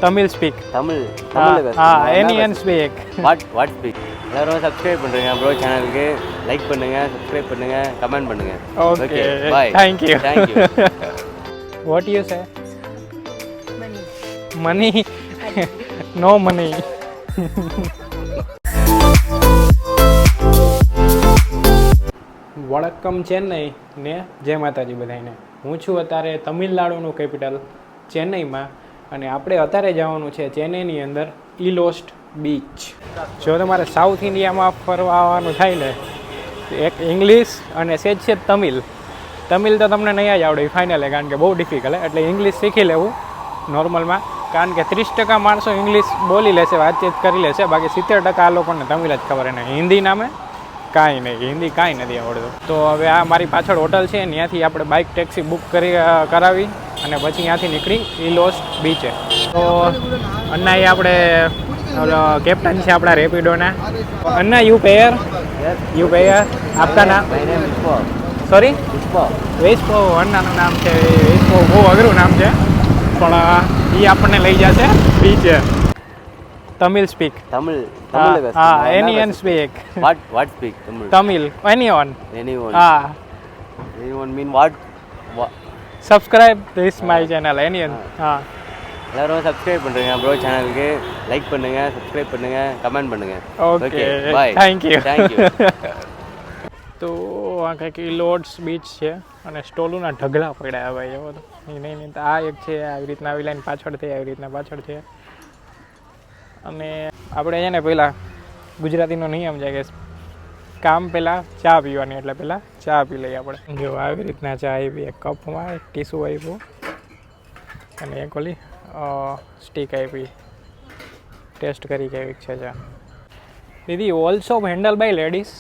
Tamil speak Tamil Tamil anyone speak what speak. எல்லாரும் subscribe பண்ணுங்க bro சேனலுக்கு. லைக் பண்ணுங்க, சப்ஸ்கிரைப் பண்ணுங்க, கமெண்ட் பண்ணுங்க. okay bye. thank you what you say money no money વડક્કમ ચેન્નઈ ને જય માતાજી બધાને. હું છું અત્યારે તમિલનાડુનું કેપિટલ ચેન્નઈમાં અને આપણે અત્યારે જવાનું છે ચેન્નઈની અંદર ઇલોસ્ટ બીચ. જો તમારે સાઉથ ઇન્ડિયામાં ફરવા આવવાનું થાય ને એક ઇંગ્લિશ અને સેજ છે તમિલ તો તમને નહીં જ આવડે ફાઇનલે, કારણ કે બહુ ડિફિકલ્ટ, એટલે ઇંગ્લિશ શીખી લેવું નોર્મલમાં, કારણ કે 30% માણસો ઇંગ્લિશ બોલી લેશે, વાતચીત કરી લેશે, બાકી 70% આ લોકોને તમિલ જ ખબર નહીં. હિન્દી નામે કાંઈ નહીં, હિન્દી કાંઈ નથી આવડતું. તો હવે આ મારી પાછળ હોટલ છે, ત્યાંથી આપણે બાઇક ટેક્સી બુક કરાવી અને પછી ત્યાંથી નીકળી ઇલોસ્ટ બીચે. તો અન્ના એ આપણે કેપ્ટન છે આપણા રેપિડોના. અન્ના યુ પેયર આપકા નામ? સોરી વેસ્પો. અન્નાનું નામ છે વેસ્પો. બહુ અઘરું નામ છે, પણ એ આપણને લઈ જશે બીચે. Tamil speak. Tamil anyone speak what speak Tamil anyone anyone mean what subscribe this my channel anyone எல்லாரும் சப்ஸ்கிரைப் பண்ணுங்க ப்ரோ சேனலுக்கு. லைக் பண்ணுங்க, சப்ஸ்கிரைப் பண்ணுங்க, கமெண்ட் பண்ணுங்க. okay bye thank you તો આ કંઈક ઇલોસ્ટ બીચ છે અને સ્ટોલુના ઢગલા પડ્યા ભાઈ. એવો તો નહીં તો આ એક છે, આવી રીતના આવી લાઈન પાછળ છે, આવી રીતના પાછળ છે. અને આપણે છે ને પહેલાં ગુજરાતીનો નિયમ છે કે કામ પહેલાં ચા પીવાની, એટલે પહેલાં ચા પી લઈએ આપણે. જો આવી રીતના ચા આવી, એક કપમાં એક ટીસુ આપ્યું અને એક ઓલી સ્ટીક આપી. ટેસ્ટ કરી કેવી છે ચા. દીદી also handle by ladies?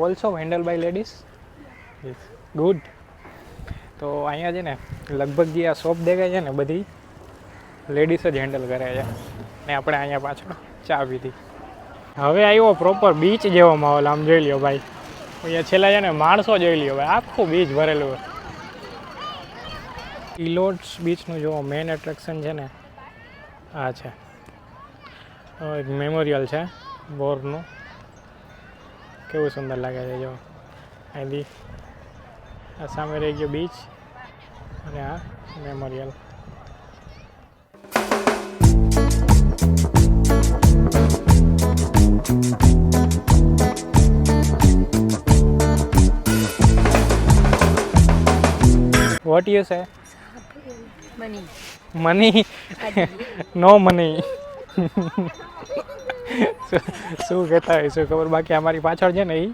Also handle by ladies good. તો અહીંયા છે ને લગભગ જે આ શોપ દેખાય છે ને બધી લેડીઝ જ હેન્ડલ કરે છે ને આપણે અહીંયા પાછળ ચા પીધી. હવે આવ્યો પ્રોપર બીચ જેવો માહોલ. આમ જોઈ લ્યો ભાઈ, અહીંયા છેલ્લા છે ને માણસો જોઈ લ્યો ભાઈ, આખું બીચ ભરેલું હોય. ઇલોસ્ટ બીચનું જો મેઇન એટ્રેક્શન છે ને આ છે, એક મેમોરિયલ છે વોરનું. કેવું સુંદર લાગે છે જો. અહીંથી આ સામે રહી ગયો બીચ અને આ memorial. What you say? Money no money શું કહેતા હોય શું ખબર. બાકી અમારી પાછળ છે ને એ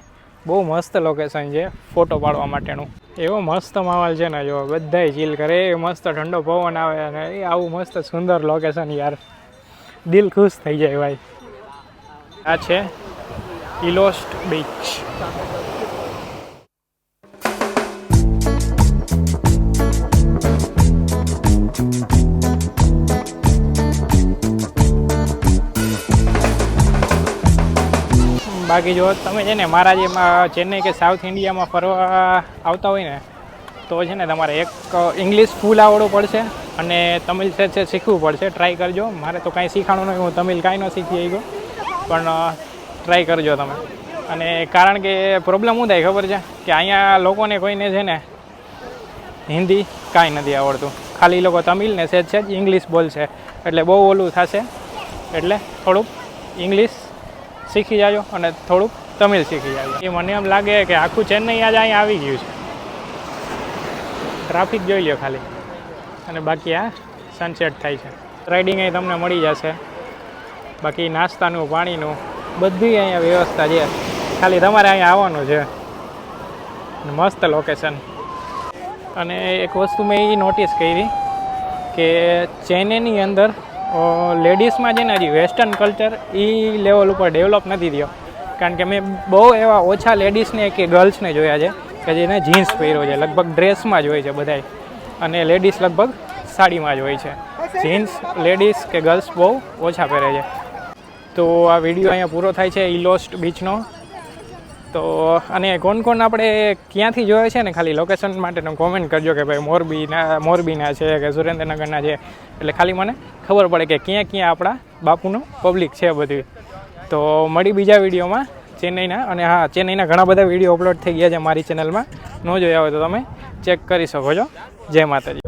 બહુ મસ્ત લોકેશન છે ફોટો પાડવા માટેનું. એવો મસ્ત માહોલ છે ને જો, બધાય ચીલ કરે, મસ્ત ઠંડો પવન આવે અને એ આવું મસ્ત સુંદર લોકેશન યાર, દિલ ખુશ થઈ જાય ભાઈ. આ છે ઇલોસ્ટ બીચ. બાકી જો તમે છે ને મારા જેમાં ચેન્નઈ કે સાઉથ ઇન્ડિયામાં ફરવા આવતા હોય ને તો છે ને તમારે એક ઇંગ્લિશ ફૂલ આવડવું પડશે અને તમિલ છે શીખવું પડશે. ટ્રાય કરજો. મારે તો કાંઈ શીખાણું નહીં, હું તમિલ કાંઈ ન શીખી ગયો, પણ ટ્રાય કરજો તમે. અને કારણ કે પ્રોબ્લેમ શું થાય ખબર છે કે અહીંયા લોકોને કોઈને છે ને હિન્દી કાંઈ નથી આવડતું, ખાલી લોકો તમિલ ને સેજ જ ઇંગ્લિશ બોલશે, એટલે બહુ ઓલું થશે. એટલે થોડુંક ઇંગ્લિશ શીખી જાજો અને થોડુંક તમિલ શીખી જાજો. એ મને એમ લાગે કે આખું ચેન્નઈ આજે અહીંયા આવી ગયું છે. ટ્રાફિક જોઈ લ્યો ખાલી, અને બાકી આ સનસેટ થાય છે. રાઇડિંગ અહીં તમને મળી જશે, બાકી નાસ્તાનું પાણીનું બધી અહીંયા વ્યવસ્થા છે, ખાલી તમારે અહીંયા આવવાનું છે. મસ્ત લોકેશન. અને એક વસ્તુ મેં એ નોટિસ કરી કે ચેન્નઈની અંદર લેડીઝમાં છે ને હજી વેસ્ટર્ન કલ્ચર એ લેવલ ઉપર ડેવલપ નથી થયો. કારણ કે મેં બહુ એવા ઓછા લેડીઝને કે ગર્લ્સને જોયા છે કે જેને જીન્સ પહેર્યો છે. લગભગ ડ્રેસમાં જ હોય છે બધાય, અને લેડીઝ લગભગ સાડીમાં જ હોય છે. જીન્સ લેડીઝ કે ગર્લ્સ બહુ ઓછા પહેરે છે. તો આ વિડીયો અહીંયા પૂરો થાય છે ઇલોસ્ટ બીચનો. તો અને કોણ આપણે ક્યાંથી જોયે છે ને ખાલી લોકેશન માટેનો કોમેન્ટ કરજો કે ભાઈ મોરબીના છે કે સુરેન્દ્રનગરના છે, એટલે ખાલી મને ખબર પડે કે ક્યાં આપણા બાપુનું પબ્લિક છે બધું. તો મળી બીજા વિડીયોમાં ચેન્નઈના. અને હા, ચેન્નઈના ઘણા બધા વિડીયો અપલોડ થઈ ગયા છે મારી ચેનલમાં, ન જોયા હોય તો તમે ચેક કરી શકો છો. જય માતાજી.